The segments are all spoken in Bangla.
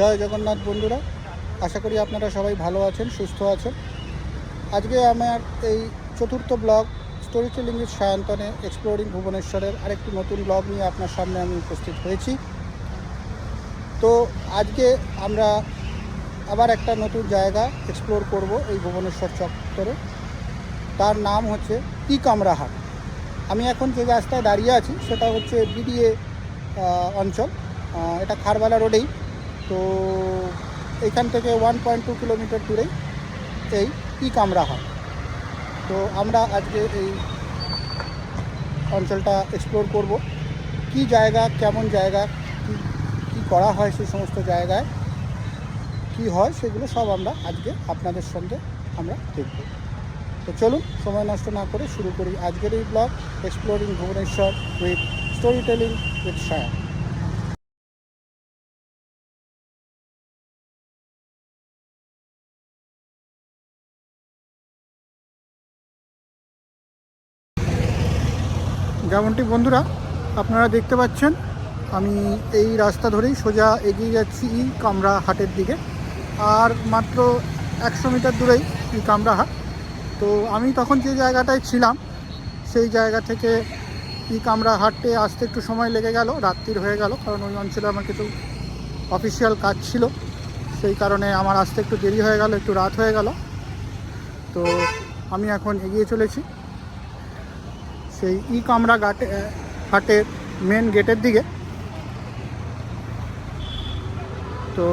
জয় জগন্নাথ বন্ধুরা, আশা করি আপনারা সবাই ভালো আছেন, সুস্থ আছেন। আজকে আমার এই চতুর্থ ব্লগ স্টোরি টেলিং উইথ সায়ন্তনে এক্সপ্লোরিং ভুবনেশ্বরের আরেকটি নতুন ব্লগ নিয়ে আপনার সামনে আমি উপস্থিত হয়েছি। তো আজকে আমরা আবার একটা নতুন জায়গা এক্সপ্লোর করব এই ভুবনেশ্বর চত্বরে। তার নাম হচ্ছে ই কামরাহাট। আমি এখন যে রাস্তায় দাঁড়িয়ে আছি সেটা হচ্ছে বিডিএ অঞ্চল, এটা খারবালা রোডেই। তো এখান থেকে 1.2 কিলোমিটার দূরেই এই ই কামরাহাট। তো আমরা আজকে এই অঞ্চলটা এক্সপ্লোর করব। কি জায়গা, কেমন জায়গা, কী কী করা হয়, সেই সমস্ত জায়গায় কি হয় সেগুলো সব আমরা আজকে আপনাদের সঙ্গে আমরা দেখব। তো চলুন সময় নষ্ট না করে শুরু করি আজকের এই blog exploring Bhubaneswar with story telling with Sayan. যেমনটি বন্ধুরা আপনারা দেখতে পাচ্ছেন, আমি এই রাস্তা ধরেই সোজা এগিয়ে যাচ্ছি ই কামরাহাটের দিকে। আর মাত্র 100 মিটার দূরেই ই কামরাহাট। তো আমি তখন যে জায়গাটায় ছিলাম সেই জায়গা থেকে ই কামরাহাটে আসতে একটু সময় লেগে গেল, রাত্রির হয়ে গেল, কারণ ওই অঞ্চলে আমার কিছু অফিসিয়াল কাজ ছিল, সেই কারণে আমার আসতে একটু দেরি হয়ে গেল, একটু রাত হয়ে গেল। তো আমি এখন এগিয়ে চলেছি সেই ই কামরা হাটের মেন গেটের দিকে। তো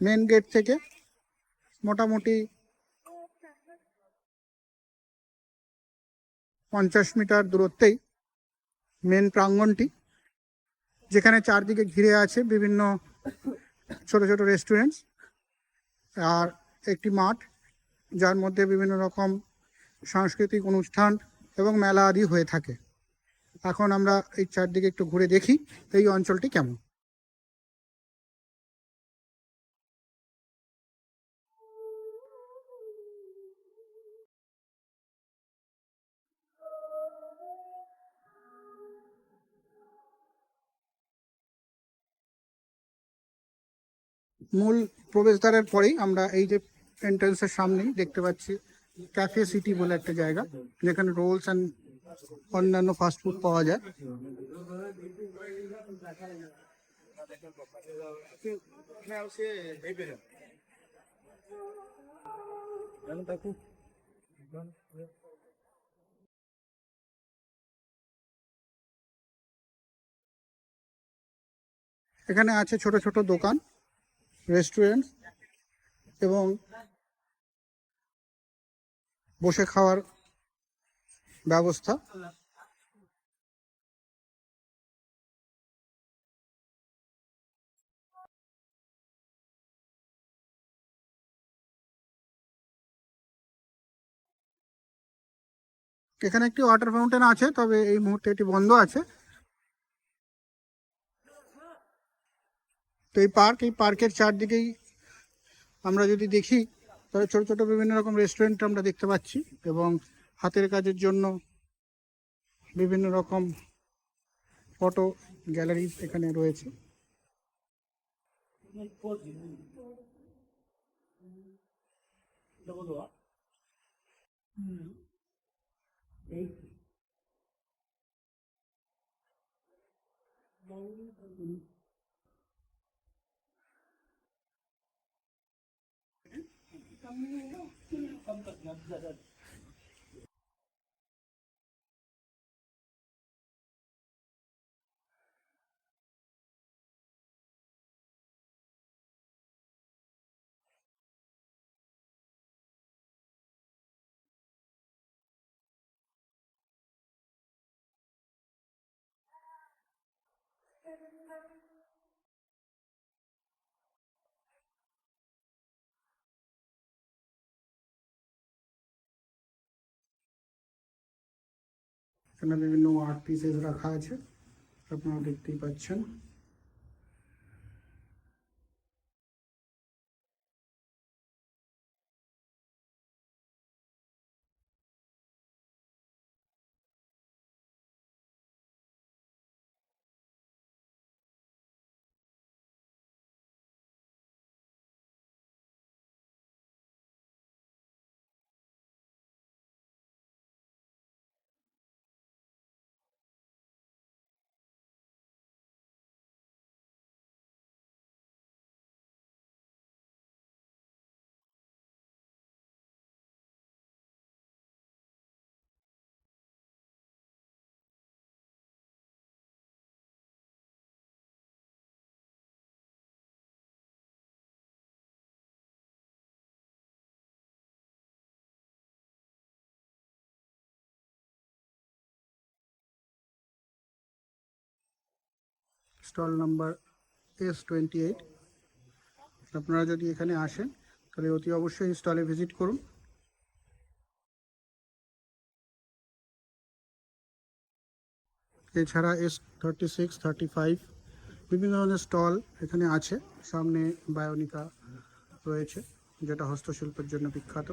মেন গেট থেকে মোটামুটি 50 মিটার দূরত্বেই মেন প্রাঙ্গণটি, যেখানে চারদিকে ঘিরে আছে বিভিন্ন ছোট ছোট রেস্টুরেন্টস আর একটি মাঠ, যার মধ্যে বিভিন্ন রকম সাংস্কৃতিক অনুষ্ঠান এবং মেলা আদি হয়ে থাকে। এখন আমরা এই চারদিকে একটু ঘুরে দেখি এই অঞ্চলটি কেমন। মূল প্রবেশদ্বারের পরেই আমরা এই যে এন্ট্রান্সের সামনেই দেখতে পাচ্ছি ক্যাফে সিটি বলে একটা জায়গা, যেখানে রোলস অ্যান্ড অন্যান্য ফাস্টফুড পাওয়া যায়। এখানে আছে ছোট ছোট দোকান, রেস্টুরেন্ট এবং বসে খাওয়ার ব্যবস্থা। এখানে একটি ওয়াটার ফাউন্টেন আছে, তবে এই মুহূর্তে এটি বন্ধ আছে। তো এই পার্কের চারদিকেই আমরা যদি দেখি, তবে ছোট ছোট বিভিন্ন রকম রেস্টুরেন্ট আমরা দেখতে পাচ্ছি এবং হাতের কাজের জন্য বিভিন্ন রকম ফটো গ্যালারি এখানে রয়েছে। এখানে বিভিন্ন আর্ট পিসেস রাখা আছে, আপনারা দেখতেই পাচ্ছেন। Stall number S28। আপনারা যদি এখানে আসেন তাহলে অতি অবশ্যই স্টলে ভিজিট করুন। এছাড়া S36, 35 বিভিন্ন ধরনের স্টল এখানে আছে। সামনে বায়োনিকা রয়েছে, যেটা হস্তশিল্পের জন্য বিখ্যাত।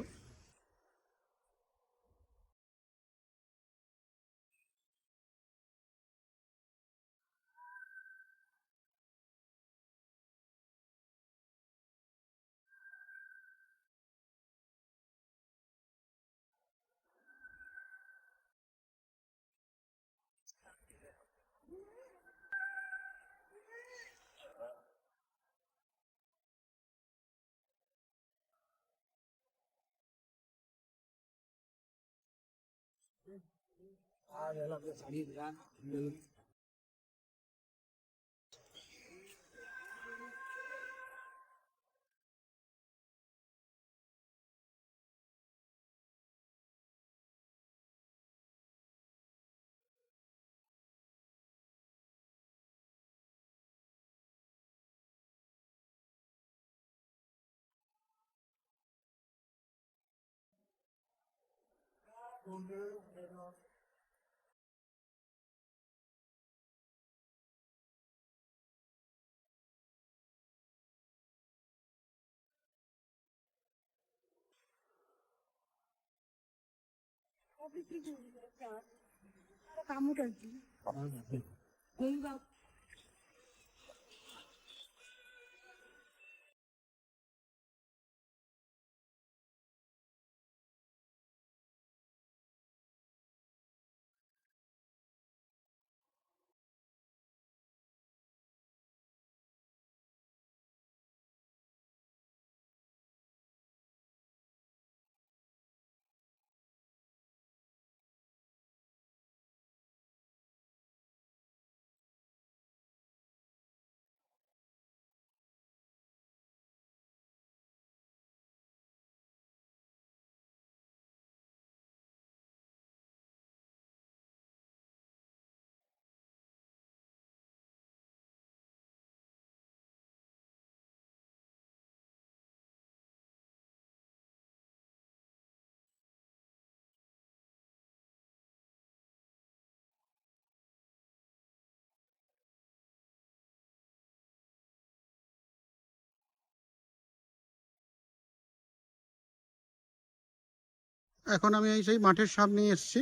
এখন আমি এই সেই মাঠের সামনে এসেছি।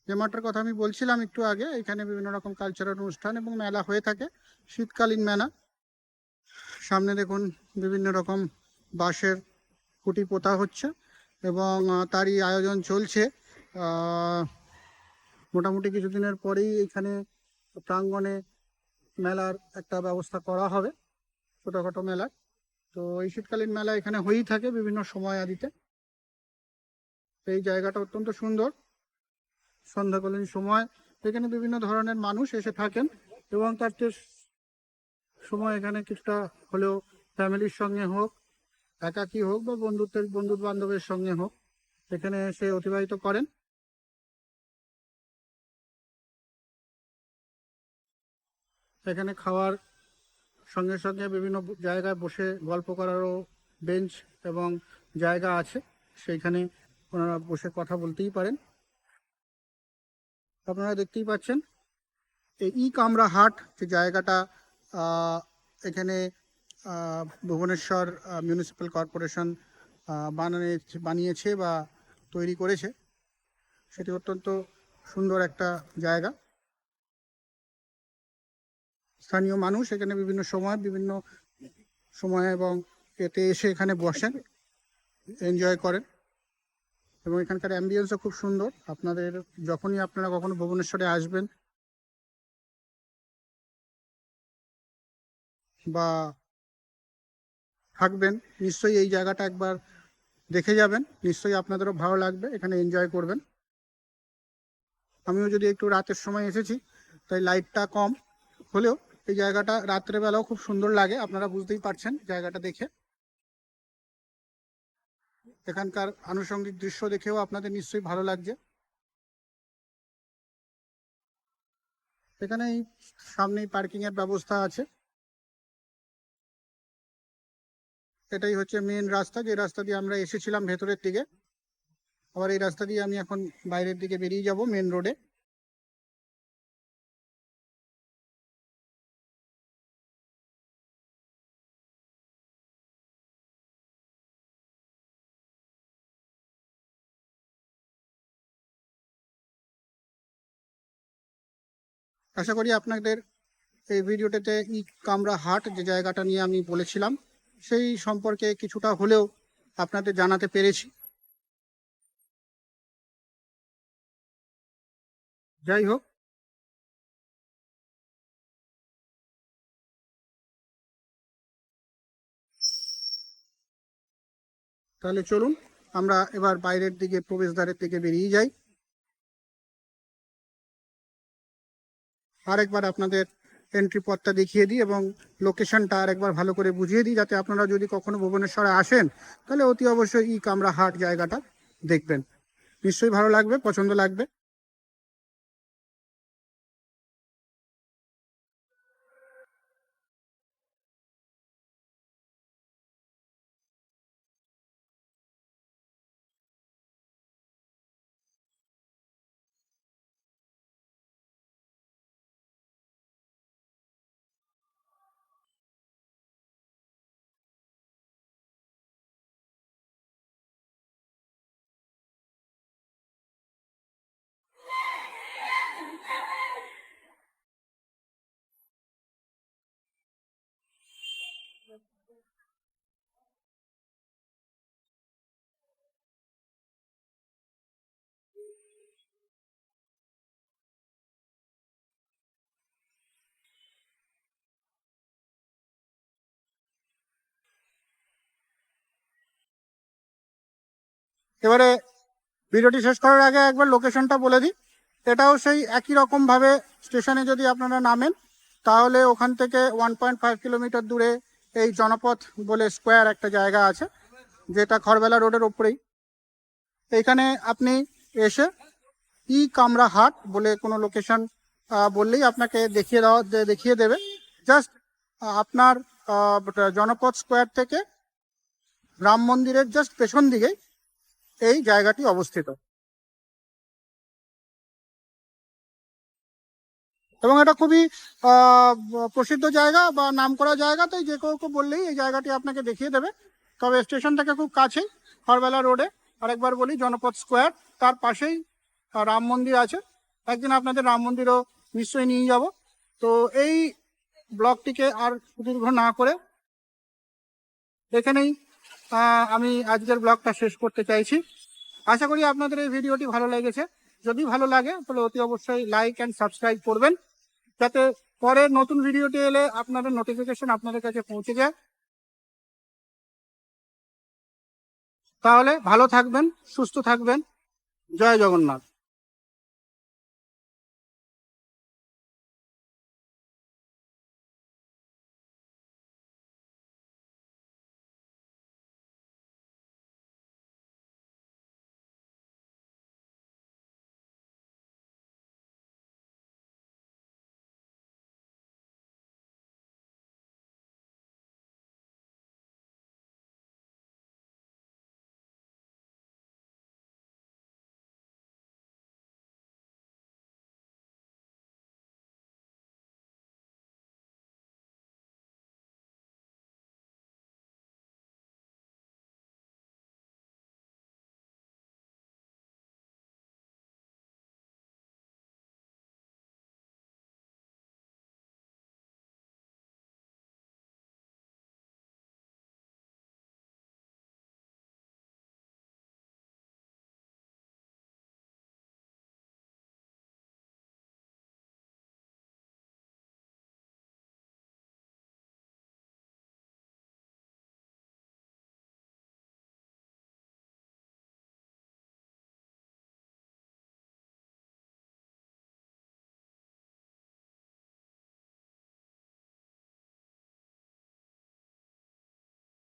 যে মাঠটার কথা আমি বলছিলাম একটু আগে, এখানে বিভিন্ন রকম কালচারাল অনুষ্ঠান এবং মেলা হয়ে থাকে, শীতকালীন মেলা। সামনে দেখুন বিভিন্ন রকম বাঁশের খুঁটি পোতা হচ্ছে এবং তারই আয়োজন চলছে। মোটামুটি কিছুদিনের পরেই এখানে প্রাঙ্গণে মেলার একটা ব্যবস্থা করা হবে, ছোটোখাটো মেলা। তো এই শীতকালীন মেলা এখানে হয়েই থাকে বিভিন্ন সময় আদিতে। এই জায়গাটা অত্যন্ত সুন্দর। সন্ধ্যাকালীন সময় এখানে বিভিন্ন ধরনের মানুষ এসে থাকেন এবং তার সময় এখানে কিছুটা হলেও ফ্যামিলির সঙ্গে হোক, একাকী হোক বা বন্ধু বান্ধবের সঙ্গে হোক, এখানে এসে অতিবাহিত করেন। এখানে খাওয়ার সঙ্গে সঙ্গে বিভিন্ন জায়গায় বসে গল্প করারও বেঞ্চ এবং জায়গা আছে, সেইখানে ওনারা বসে কথা বলতেই পারেন। আপনারা দেখতেই পাচ্ছেন এই কামরা হাট যে জায়গাটা এখানে ভুবনেশ্বর মিউনিসিপ্যাল কর্পোরেশন বানিয়েছে বা তৈরি করেছে, সেটি অত্যন্ত সুন্দর একটা জায়গা। স্থানীয় মানুষ এখানে বিভিন্ন সময় এবং এতে এসে এখানে বসেন, এনজয় করেন এবং এখানকার অ্যাম্বিয়েন্সও খুব সুন্দর। আপনাদের যখনই আপনারা কখনো ভুবনেশ্বরে আসবেন বা থাকবেন, নিশ্চয়ই এই জায়গাটা একবার দেখে যাবেন, নিশ্চয়ই আপনাদেরও ভালো লাগবে, এখানে এনজয় করবেন। আমিও যদি একটু রাতের সময় এসেছি, তাই লাইটটা কম হলেও এই জায়গাটা রাত্রেবেলাও খুব সুন্দর লাগে, আপনারা বুঝতেই পারছেন জায়গাটা দেখে। এখানকার আনুষঙ্গিক দৃশ্য দেখেও আপনাদের নিশ্চয়ই ভালো লাগছে। এখানে এই সামনেই পার্কিং এর ব্যবস্থা আছে। এটাই হচ্ছে মেন রাস্তা, যে রাস্তা দিয়ে আমরা এসেছিলাম ভেতরের দিকে। আবার এই রাস্তা দিয়ে আমি এখন বাইরের দিকে বেরিয়ে যাব মেন রোডে। আশা করি আপনাদের এই ভিডিওটাতে ই কামরা হাট যে জায়গাটা নিয়ে আমি বলেছিলাম সেই সম্পর্কে কিছুটা হলেও আপনাদের জানাতে পেরেছি। যাই হোক, তাহলে চলুন আমরা এবার বাইরের দিকে প্রবেশদ্বারের দিকে বেরিয়ে যাই। আরেকবার আপনাদের এন্ট্রি পথটা দেখিয়ে দিই এবং লোকেশনটা আরেকবার ভালো করে বুঝিয়ে দিই, যাতে আপনারা যদি কখনো ভুবনেশ্বরে আসেন তাহলে অতি অবশ্যই ই কামরা হাট জায়গাটা দেখবেন। নিশ্চয়ই ভালো লাগবে, পছন্দ লাগবে। এবারে ভিডিওটি শেষ করার আগে একবার লোকেশনটা বলে দিই। এটাও সেই একই রকম ভাবে স্টেশনে যদি আপনারা নামেন তাহলে ওখান থেকে 1.5 কিলোমিটার দূরে এই জনপথ বলে স্কোয়ার একটা জায়গা আছে, যেটা খড়বেলা রোডের ওপরেই। এইখানে আপনি এসে ই কামরা হাট বলে কোনো লোকেশন বললেই আপনাকে দেখিয়ে দেবে। জাস্ট আপনার জনপথ স্কোয়ার থেকে রাম মন্দিরের জাস্ট পেছন দিকেই এই জায়গাটি অবস্থিত। এবং এটা খুবই প্রসিদ্ধ জায়গা বা নামকরা জায়গা, তাই যে কেউ বললেই এই জায়গাটি আপনাকে দেখিয়ে দেবে। তবে স্টেশন থেকে খুব কাছেই খড়বেলা রোডে, আরেকবার বলি, জনপথ স্কোয়ার, তার পাশেই রাম মন্দির আছে। একদিন আপনাদের রাম মন্দিরও নিশ্চয়ই নিয়ে যাব। তো এই ব্লগটিকে আর দীর্ঘ না করে এখানেই আমি আজকের ব্লগটা শেষ করতে চাইছি। আশা করি আপনাদের এই ভিডিওটি ভালো লেগেছে। যদি ভালো লাগে তাহলে অতি অবশ্যই লাইক অ্যান্ড সাবস্ক্রাইব করবেন, যাতে পরের নতুন ভিডিওটি এলে আপনাদের নোটিফিকেশন আপনাদের কাছে পৌঁছে যায়। তাহলে ভালো থাকবেন, সুস্থ থাকবেন। জয় জগন্নাথ।